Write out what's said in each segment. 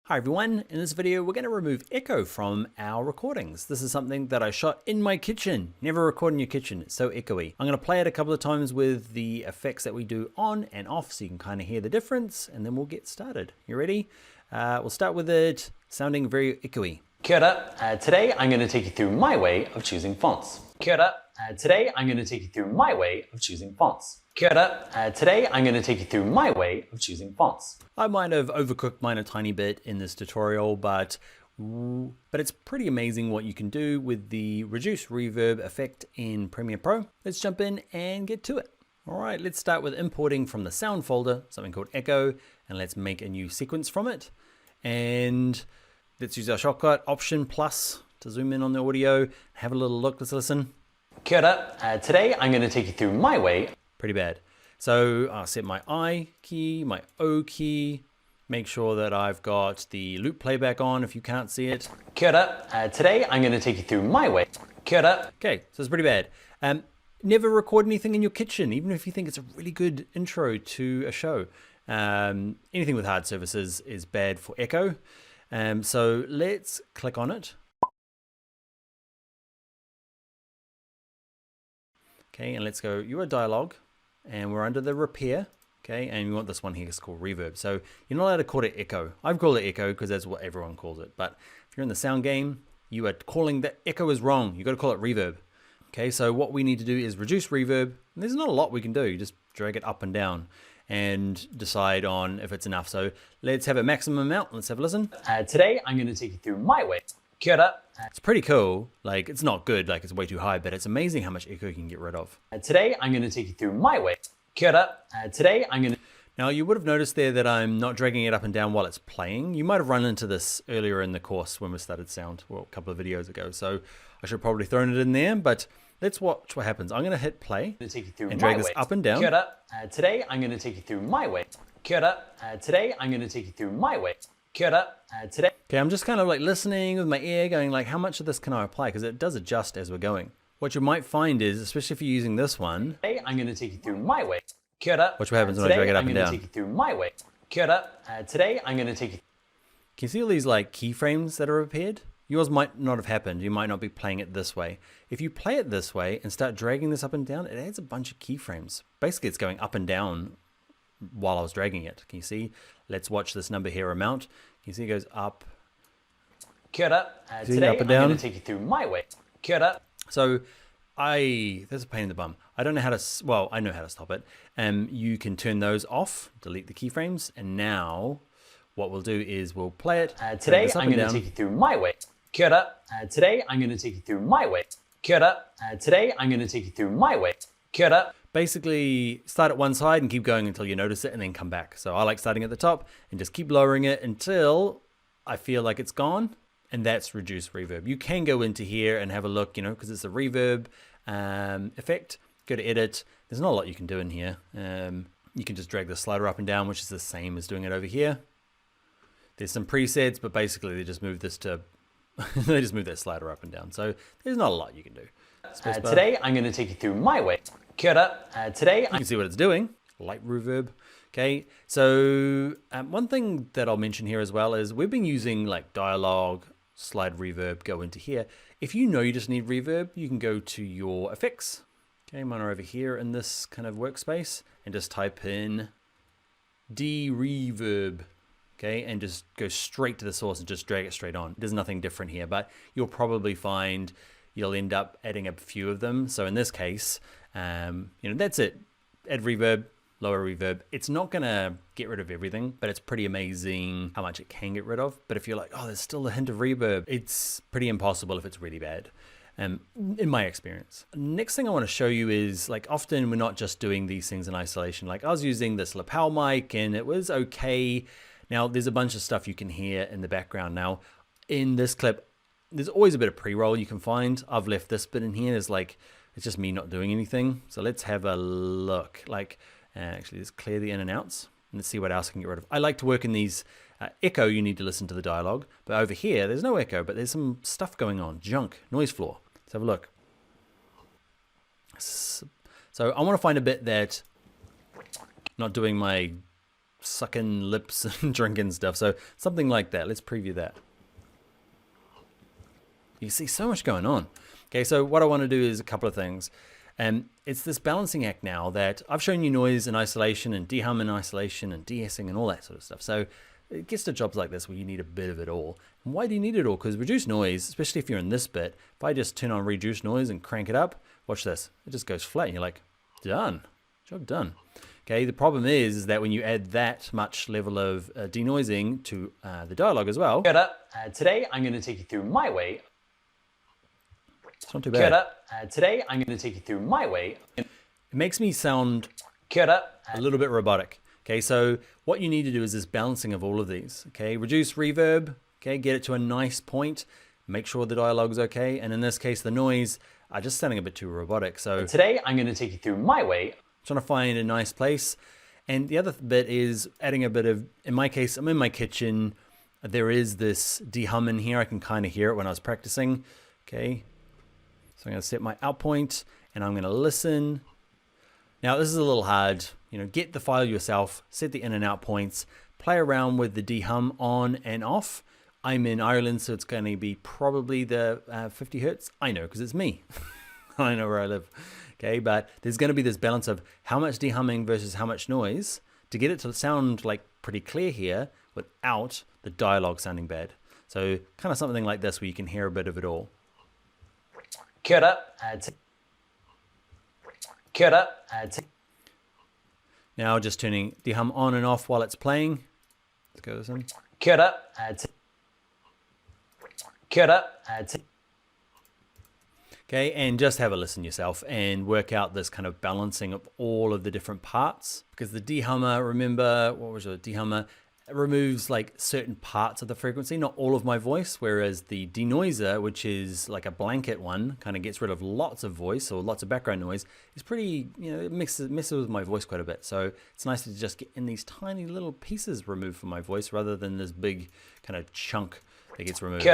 Hi everyone, in this video we're going to remove echo from our recordings. This is something that I shot in my kitchen. Never record in your kitchen, it's so echoey. I'm going to play it a couple of times with the effects that we do on and off so you can kind of hear the difference, and then we'll get started. You ready? We'll start with it sounding very echoey. Kia ora. Today I'm going to take you through my way of choosing fonts. Kia ora. Today I'm going to take you through my way of choosing fonts. Kia ora. Today I'm going to take you through my way of choosing fonts. I might have overcooked mine a tiny bit in this tutorial, but it's pretty amazing what you can do with the reduce reverb effect in Premiere Pro. Let's jump in and get to it. All right, let's start with importing from the sound folder, something called echo, and let's make a new sequence from it. And let's use our shortcut Option plus to zoom in on the audio. Have a little look, let's listen. Kia ora. Today I'm going to take you through my way. Pretty bad. So I'll set my I key, my O key, make sure that I've got the loop playback on if you can't see it. Kia ora. Today I'm going to take you through my way. Kia ora. Okay, so it's pretty bad. Never record anything in your kitchen, even if you think it's a really good intro to a show. Anything with hard surfaces is bad for echo. So let's click on it. Okay, and let's go, your dialogue, and we're under the repair. Okay, and we want this one here, it's called reverb. So you're not allowed to call it echo. I've called it echo because that's what everyone calls it. But if you're in the sound game, you are calling that echo is wrong. You got to call it reverb. Okay, so what we need to do is reduce reverb. There's not a lot we can do. You just drag it up and down and decide on if it's enough. So let's have a maximum amount. Let's have a listen. Today I'm going to take you through my way. Kia ora. It's pretty cool. Like, it's not good, like it's way too high, but it's amazing how much echo you can get rid of. Today I'm going to take you through my way. Kia ora. Today I'm going to... Now you would have noticed there that I'm not dragging it up and down while it's playing. You might have run into this earlier in the course when we started sound, well, a couple of videos ago. So I should have probably thrown it in there, but let's watch what happens. I'm going to hit play and drag this up and down. Kia ora. Today I'm going to take you through my way. Kia ora. Today I'm going to take you through my way. Kia ora. Today. Okay, I'm just kind of like listening with my ear going like, how much of this can I apply? Because it does adjust as we're going. What you might find is, especially if you're using this one. Today I'm going to take you through my way. Kia ora. Watch what happens when I drag it up and down. I'm going to take you through my way. Kia ora. Today I'm going to take you... Can you see all these like keyframes that are appeared? Yours might not have happened. You might not be playing it this way. If you play it this way and start dragging this up and down, it adds a bunch of keyframes. Basically, it's going up and down while I was dragging it. Can you see? Let's watch this number here amount. Can you see it goes up? Kia ora. Today I'm going to take you through my way. Kia ora. So there's a pain in the bum. I don't know how to, well, I know how to stop it. You can turn those off, delete the keyframes, and now what we'll do is we'll play it. Today I'm going to take you through my way. Kia ora. Today I'm going to take you through my way. Kia ora. Today I'm going to take you through my way. Kia ora. Basically, start at one side and keep going until you notice it and then come back. So I like starting at the top and just keep lowering it until I feel like it's gone, and that's reduce reverb. You can go into here and have a look, you know, because it's a reverb effect. Go to edit. There's not a lot you can do in here. You can just drag the slider up and down, which is the same as doing it over here. There's some presets, but basically they just move this to, they just move that slider up and down. So there's not a lot you can do. Today I'm going to take you through my way. Kia ora. Today you can see what it's doing. Light reverb. Okay, so one thing that I'll mention here as well is we've been using like dialogue, slide reverb, go into here. If you know you just need reverb, you can go to your effects. Okay, mine are over here in this kind of workspace, and just type in de-reverb. Okay, and just go straight to the source and just drag it straight on. There's nothing different here, but you'll probably find you'll end up adding a few of them. So in this case, you know, that's it. Add reverb, lower reverb. It's not gonna get rid of everything, but it's pretty amazing how much it can get rid of. But if you're like, oh, there's still a hint of reverb, it's pretty impossible if it's really bad. In my experience. Next thing I want to show you is, like, often we're not just doing these things in isolation. Like I was using this lapel mic and it was okay. Now there's a bunch of stuff you can hear in the background. Now in this clip, there's always a bit of pre-roll you can find. I've left this bit in here. There's like, it's just me not doing anything. So let's have a look. Like actually let's clear the in and outs and let's see what else I can get rid of. I like to work in these echo. You need to listen to the dialogue, but over here, there's no echo, but there's some stuff going on. Junk, noise floor. Let's have a look. So I want to find a bit that, not doing my sucking lips and drinking stuff. So something like that. Let's preview that. You see so much going on. Okay, so what I want to do is a couple of things. And it's this balancing act now that I've shown you noise and isolation and dehum and isolation and de-essing and all that sort of stuff. So it gets to jobs like this where you need a bit of it all. And why do you need it all? Because reduce noise, especially if you're in this bit, if I just turn on reduce noise and crank it up, watch this, it just goes flat and you're like, done, job done. Okay, the problem is that when you add that much level of denoising to the dialogue as well. Today I'm going to take you through my way. It's not too bad. Today I'm going to take you through my way. It makes me sound a little bit robotic. Okay, so what you need to do is this balancing of all of these. Okay, reduce reverb. Okay, get it to a nice point. Make sure the dialogue's okay. And in this case, the noise are just sounding a bit too robotic. So today I'm going to take you through my way. Trying to find a nice place. And the other bit is adding a bit of, in my case, I'm in my kitchen. There is this dehum in here. I can kind of hear it when I was practicing. Okay. So I'm going to set my out point and I'm going to listen. Now this is a little hard, you know, get the file yourself, set the in and out points, play around with the dehum on and off. I'm in Ireland, so it's going to be probably the 50 Hertz. I know, because it's me. I know where I live. Okay, but there's going to be this balance of how much dehumming versus how much noise to get it to sound like pretty clear here without the dialogue sounding bad. So kind of something like this where you can hear a bit of it all. Now just turning dehum on and off while it's playing. Let's go this in. Okay, and just have a listen yourself and work out this kind of balancing of all of the different parts. Because the dehummer, remember, what was it, dehummer? It removes like certain parts of the frequency, not all of my voice, whereas the denoiser, which is like a blanket one, kind of gets rid of lots of voice or lots of background noise, is pretty, you know, it messes with my voice quite a bit. So it's nice to just get in these tiny little pieces removed from my voice rather than this big kind of chunk that gets removed.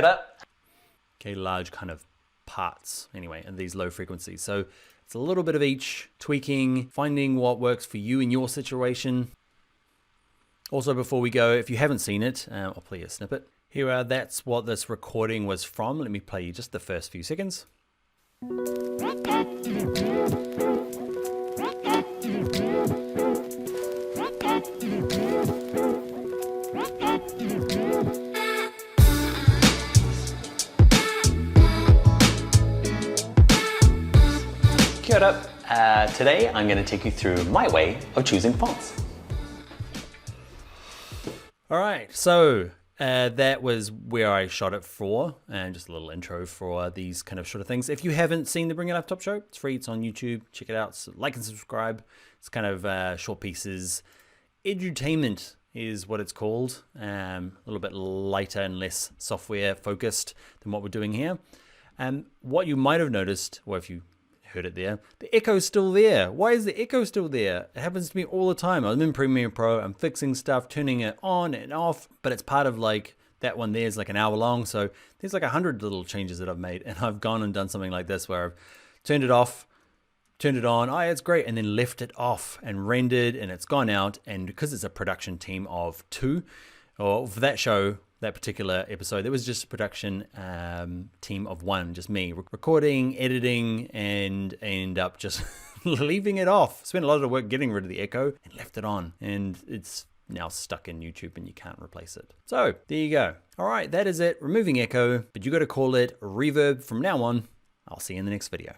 Okay, large kind of parts anyway, and these low frequencies. So it's a little bit of each, tweaking, finding what works for you in your situation. Also, before we go, if you haven't seen it, I'll play you a snippet. Here, that's what this recording was from. Let me play you just the first few seconds. Kia ora. Today I'm going to take you through my way of choosing fonts. All right, so that was where I shot it for, and just a little intro for these kind of sort of things. If you haven't seen the Bring It Laptop Show, it's free, it's on YouTube, check it out, so like and subscribe. It's kind of short pieces. Edutainment is what it's called, a little bit lighter and less software focused than what we're doing here. What you might have noticed, or if you heard it there, the echo's still there. Why is the echo still there? It happens to me all the time. I'm in Premiere Pro, I'm fixing stuff, turning it on and off, but it's part of like, that one there is like an hour long, so there's like 100 little changes that I've made, and I've gone and done something like this where I've turned it off, turned it on, oh, it's great, and then left it off and rendered, and it's gone out, and because it's a production team of 2, or for that show, that particular episode, there was just a production team of 1, just me, recording, editing, and I end up just leaving it off. Spent a lot of work getting rid of the echo and left it on, and it's now stuck in YouTube and you can't replace it. So there you go. All right, that is it, removing echo, but you got to call it reverb from now on. I'll see you in the next video.